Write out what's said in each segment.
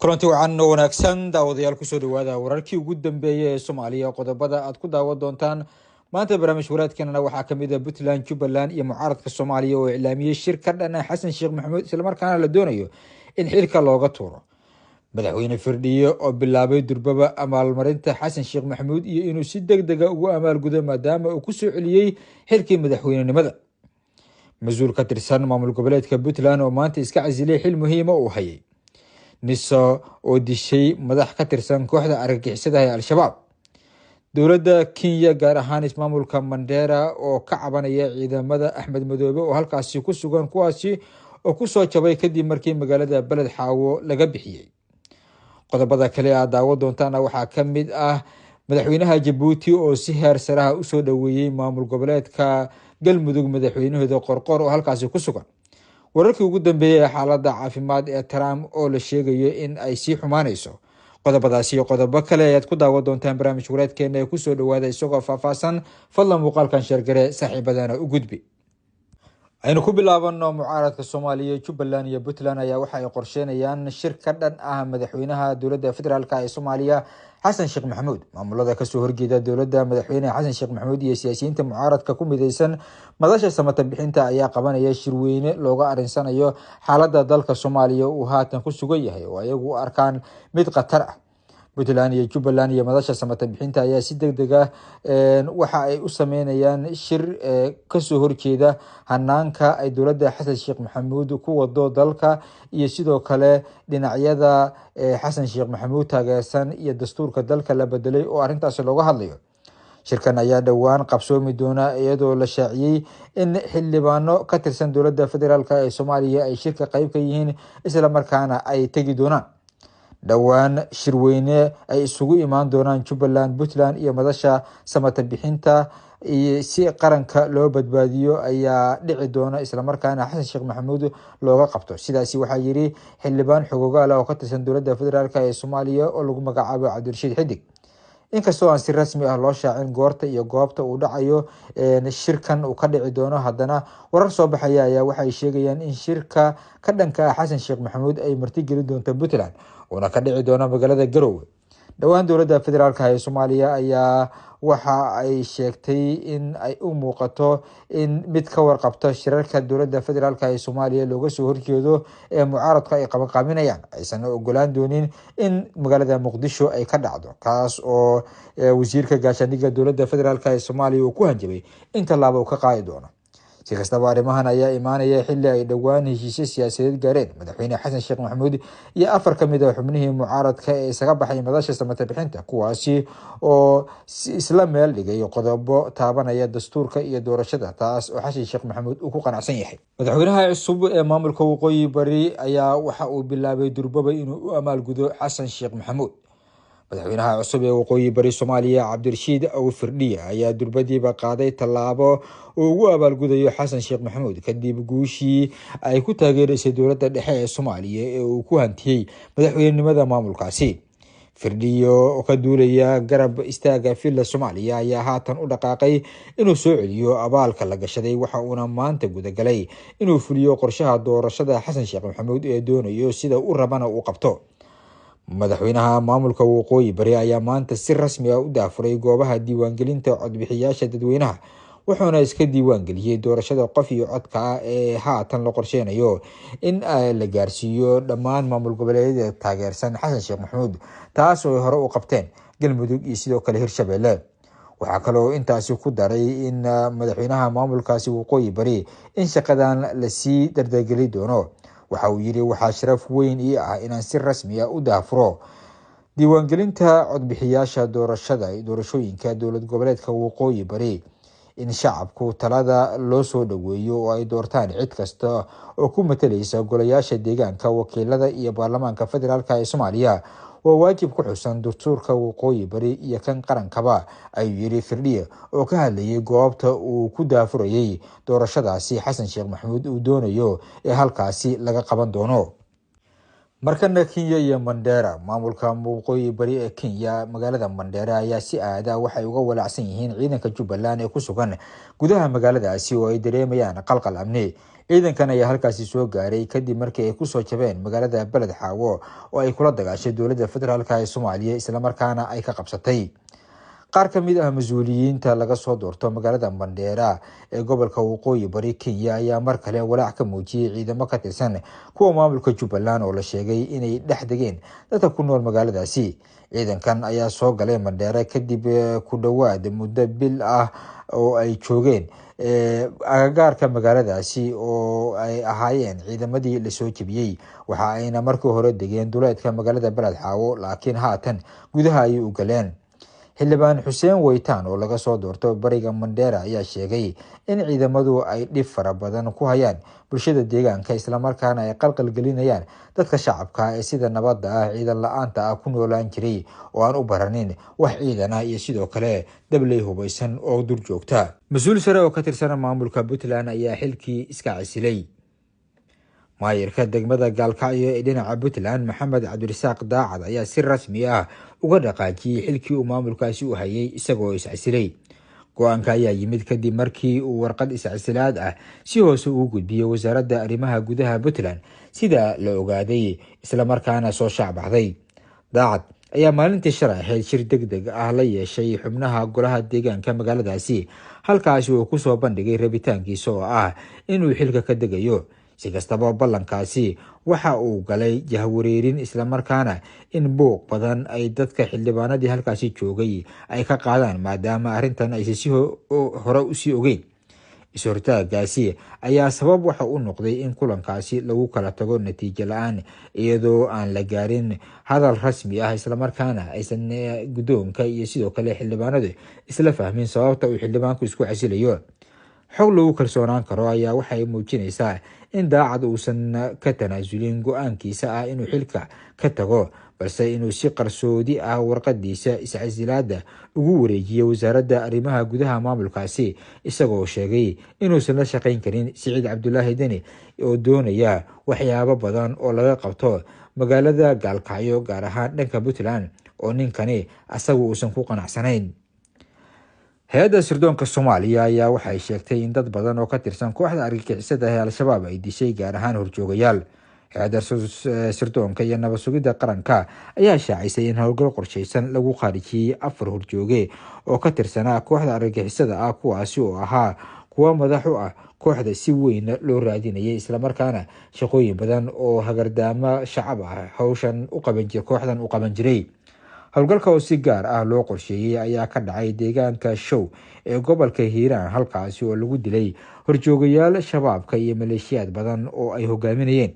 kulanti wacan oo wanaagsan daawadayaal kusoo dhawaada wararkii ugu dambeeyay ee Soomaaliya qodobada aad ku daawan doontaan maanta barnaamij waraadkeenana waxaa kamid ah Puntland, Jubaland iyo mucaaradka Soomaaliya oo ilaamiyay shir ka dhan ah Xasan Sheekh Maxamuud isla markaana la doonayo in xilka looga tuuro madaxweyne Firdhiye oo bilaabay durbaba amaalmarinta Xasan Sheekh Maxamuud iyo inuu si degdeg ah ugu amaalgudo maadaama uu ku soo celiyay xilkii madaxweynenimada mas'uul ka tirsan maamul goboleedka Puntland oo maanta iska casilay xil muhiim ah oo hayay niso oo dishay madax ka tirsan kooxda argagixisada ee Al-Shabaab dowladda Kenya gaar ahaan ismaamulka Mandera oo ka cabanaya ciidamada Axmed Madoobe oo halkaasi ku sugan kuwaasi oo ku soo jabay kadib markii magaalada Balad Xaawo laga bixiyay qodobada kale ee daawo doontaana waxaa kamid ah madaxweynaha Djibouti oo si heer sare ah u soo dhaweeyay maamul goboleedka Galmudug madaxweynahooda Qorqor oo halkaasi ku sugan wararkii ugu dambeeyay xaaladda caafimaad ee Trump oo la sheegayo in ay sii xumaanayso qodobadaasi iyo qodobo kale ayaad ku daawan doontaan barnaamij waraadkeena ee kusoo dhawaada isagoo faahfaahsan fadlan muuqaalkan sheergare saaxiibadana u gudbi aynu ku bilaabano mucaaradka Soomaaliya Jubaland iyo Puntland ayaa waxa ay qorsheynayaan shir ka dhan ah madaxweynaha dowladda federaalka ee Soomaaliya Xasan Sheekh Maxamuud maamulada ka soo horjeeda dowladda madaxweynaha Xasan Sheekh Maxamuud iyo siyaasiyiinta mucaaradka ku midaysan madasha samata bixinta ayaa qabanaya shir weyne looga arinsanayo xaaladda dalka Soomaaliya uu haatan ku sugan yahay oo ayagu u arkaan mid khatar ah Puntland iyo Jubaland iyo madasha samata bixinta ayaa si degdeg ah waxa ay u sameynayaan shir ka soo horjeeda hanaanka ay dowladda Xasan Sheekh Maxamuud ku wado dalka iyo sidoo kale dhinacyada Xasan Sheekh Maxamuud taageersan iyo dastuurka dalka la bedelay oo arintaas looga hadlayo shirkan ayaa dhawaan qabsoomi doona iyadoo la shaaciyay in xildhibaano ka tirsan dowladda federaalka ee Soomaaliya ay shirka qayb ka yihiin isla markaana ay tagi doonaan dhawaan shirweyne ay isugu imaan doonaan Jubaland, Puntland iyo madasha samata bixinta si qaranka loo badbaadiyo ayaa dhici doona isla markaana Xasan Sheekh Maxamuud looga qabto sidaasi waxa yiri xildhibaan xogogaal oo ka tirsan dowladda federaalka ee Soomaaliya oo lagu magacaabo Cabdirashiid Xidig inkastoo aan si rasmi ah loo shaacin goorta iyo goobta uu dhacayo shirkan uu ka dhici doono haddana warar soo baxaya ayaa waxay sheegayaan in shirka ka dhanka ah Xasan Sheekh Maxamuud ay marti gelin doonto Puntland oo ka dhici doona magaalada Garowe dhawaan dowladda federaalka ee Soomaaliya ayaa waxa ay sheegtay in ay u muuqato in mid ka warqabto shirarka dowladda federaalka ee Soomaaliya looga soo horjeedo ee mucaaradka ay qabanqaaminayaan aysan ogolaan doonin in magaalada Muqdisho ay ka dhacdo kaas oo wasiirka gaashaandhigga dowladda federaalka ee Soomaaliya uu ku hanjabay in tallaabo ka qaadi doono si kastaba arrimahan ayaa imaanaya xilli ay dhawaan heshiisyo siyaasadeed gaareen madaxweyne Xasan Sheekh Maxamuud iyo afar ka mid ah xubnihii mucaaradka ee isaga baxay madasha samata bixinta kuwaasi oo isla meel dhigay qodobo taabanaya dastuurka iyo doorashada taas oo Xasan Sheekh Maxamuud uu ku qanacsan yahay madaxweynaha cusub ee maamulka Waqooyi Bari ayaa waxa uu bilaabay durbaba inuu u amaalgudo Xasan Sheekh Maxamuud madaxweynaha cusub ee Waqooyi Bari Soomaaliya Cabdirashiid Firdhiye ayaa durbadiiba qaaday tallaabo uu ugu abaalgudayo Xasan Sheekh Maxamuud kadib guushii ay ku taageerisay dowladda dhexe ee Soomaaliya ee uu ku hantiyay madaxweynenimada maamulkaasi Firdhiye oo ka duulaya garab istaaga filla Soomaaliya ayaa haatan u dhaqaaqay inuu soo celiyo abaalka la gashaday waxa uuna maanta gudagalay inuu fuliyo qorshaha doorashada Xasan Sheekh Maxamuud ee doonayo sida uu rabana uu qabto madaxweynaha maamulka Waqooyi Bari ayaa maanta si rasmi ah u daafuray goobaha diiwaangelinta codbixiyaasha dadweynaha wuxuuna iska diiwaangeliyay doorashada qof iyo codka ee haatan la qorsheynayo in la gaarsiiyo dhammaan maamul goboleedyada taageersan Xasan Sheekh Maxamuud taas oo hore u qabteen Galmudug iyo sidoo kale Hirshabelle waxaa kaloo intaasi ku daray in madaxweynaha maamulkaasi Waqooyi Bari in shaqadan la sii dardargeli doono waxa uu yiri waxa sharaf weyn ii ah inaan si rasmi ah u daafuro diiwaangelinta codbixiyaasha doorashooyinka dowlad goboleedka Waqooyi Bari in shacabku talada loo soo dhaweeyo oo ay doortaan cid kasta oo ku matalaysa golayaasha deegaanka wakiilada iyo baarlamaanka federaalka ee Soomaaliya waa waajib ku xusan dastuurka Waqooyi Bari iyo kan qarankaba ayuu yiri Firdhiye oo ka hadlayay goobta uu ku daafurayay doorashadaasi Xasan Sheekh Maxamuud uu doonayo ee halkaasi laga qaban doono markana Kenya iyo Mandera maamulka waqooyi bari ee Kenya magaalada Mandera ayaa si aada waxay uga walacsan yihiin ciidanka Jubbaland ee ku sugan gudaha magaaladaasi oo ay dareemayaan qalqal amni. ciidankan ayaa halkaasi soo gaaray kadib markii ay kusoo jabeen magaalada Beled Xaawo oo ay kula dagaashay dowladda federaalka ee Soomaaliya isla markaana ay ka qabsatay. qaar ka mid ah mas'uuliyiinta laga soo doorto magaalada Mandera ee gobolka waqooyi bari Kenya ayaa mar kale walaac ka muujiyay ciidamo ka tirsan kuwa maamulka Jubbaland oo la sheegay inay dhex degeen dadka ku nool magaaladaasi. ciidankan ayaa soo galay Mandera kadib ku dhawaad muddo bil ah oo ay joogeen agagaarka magaaladaasi oo ay ahaayeen ciidamadii la soo jabiyay. waxa ayna markii hore degeen duleedka magaalada Beled Xaawo laakiin haatan gudaha ay u galeen. xildhibaan Xuseen Weytaan oo laga soo doorto bariga Mandera ayaa sheegay in ciidamadu ay dhib fara badan ku hayaan bulshada deegaanka isla markaana ay qalqal gelinayaan dadka shacabka ee sida nabadda ah ciidan la'aanta ah ku noolaan jiray oo aan u baranin wax ciidan ah iyo sidoo kale dabley hubaysan oo dur joogta. mas-uul sare oo ka tirsan maamulka Puntland ayaa xilkii iska casilay. maayirka degmada Gaalkacyo ee dhinaca Puntland Maxamed Cabdirasaaq Daacad ayaa si rasmi ah uga dhaqaajiyay xilkii uu maamulkaasi u hayay isagoo iscasilay. go'aanka ayaa yimid kadib markii uu warqad iscasilaad ah si hoose ugu gudbiyay wasaaradda arrimaha gudaha Puntland sida la ogaaday isla markaana soo shaacbaxday. Daacad ayaa maalintii shalay ahayd shir degdeg ah la yeeshay xubnaha golaha deegaanka magaaladaasi halkaasi uu kusoo bandhigay rabitaankiisa oo ah inuu xilka ka degayo. si kastaba ballankaasi waxa uu galay jahwareerin isla markaana in buuq badan ay dadka xildhibaanadii halkaasi joogay ay ka qaadaan maadaama arrintan aysan si hore u sii ogeyn. is-hortaagaasi ayaa sabab waxa u noqday in kulankaasi lagu kala tago natiijo la-aan iyadoo aan la gaarin hadal rasmi ah isla markaana aysan guddoonka iyo sidoo kale xildhibaanadu isla fahmin sababta uu xildhibaanku isku casilayo. xog lagu kalsoonaan karo ayaa waxay muujinaysaa in Daacad uusan ka tanaasulin go'aankiisa ah inuu xilka ka tago balse inuu si qarsoodi ah warqadiisa iscasilaada ugu wareejiyay wasaaradda arrimaha gudaha maamulkaasi isagoo sheegay inuusan la shaqayn karin Siciid Cabdulaahi Deni oo doonaya waxyaabo badan oo laga qabto magaalada Gaalkacyo gaar ahaan dhanka Puntland oo ninkani asagu uusan ku qanacsanayn. hay-adda sirdoonka Soomaaliya ayaa waxay sheegtay in dad badan oo ka tirsan kooxda argagixisada ee Al-Shabaab ay dishay gaar ahaan horjoogayaal. hay-adda sirdoonka iyo nabad sugidda qaranka ayaa shaacisay in howlgal qorsheysan lagu khaarijiyay 4 horjooge oo ka tirsanaa kooxda argagixisada ah kuwaasi oo ahaa kuwa madax u ah kooxda si weyn loo raadinayay isla markaana shaqooyin badan oo hagardaama shacab ah hawshan kooxdan u qaban jiray. howlgalka oo si gaar ah loo qorsheeyay ayaa ka dhacay deegaanka Show ee gobolka Hiiraan halkaasi oo lagu dilay horjoogayaal shabaabka iyo maleeshiyaad badan oo ay hogaaminayeen.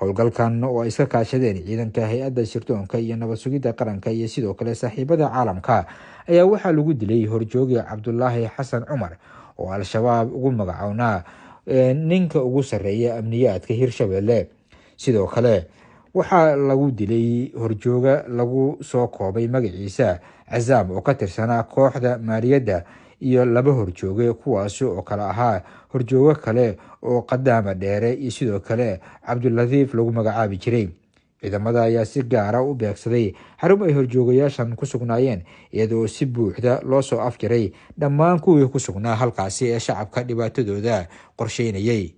howlgalkan oo ay iska kaashadeen ciidanka hay-adda sirdoonka iyo nabad sugidda qaranka iyo sidoo kale saaxiibada caalamka ayaa waxaa lagu dilay horjooge Cabdulaahi Xasan Cumar oo Al-Shabaab ugu magacoonaa ninka ugu sarreeya amniyaadka Hirshabelle. sidoo kale waxaa lagu dilay horjooga lagu soo koobay magaciisa Cazaam oo ka tirsanaa kooxda maaliyadda iyo 2 horjooge kuwaasi oo kala ahaa horjoogo kale oo Qadaama Dheere iyo sidoo kale Cabduladiif lagu magacaabi jiray. ciidamada ayaa si gaara u beegsaday xarun ay horjoogayaashan ku sugnaayeen iyadoo si buuxda loo soo afjaray dhammaan kuwii ku sugnaa halkaasi ee shacabka dhibaatadooda qorsheynayay.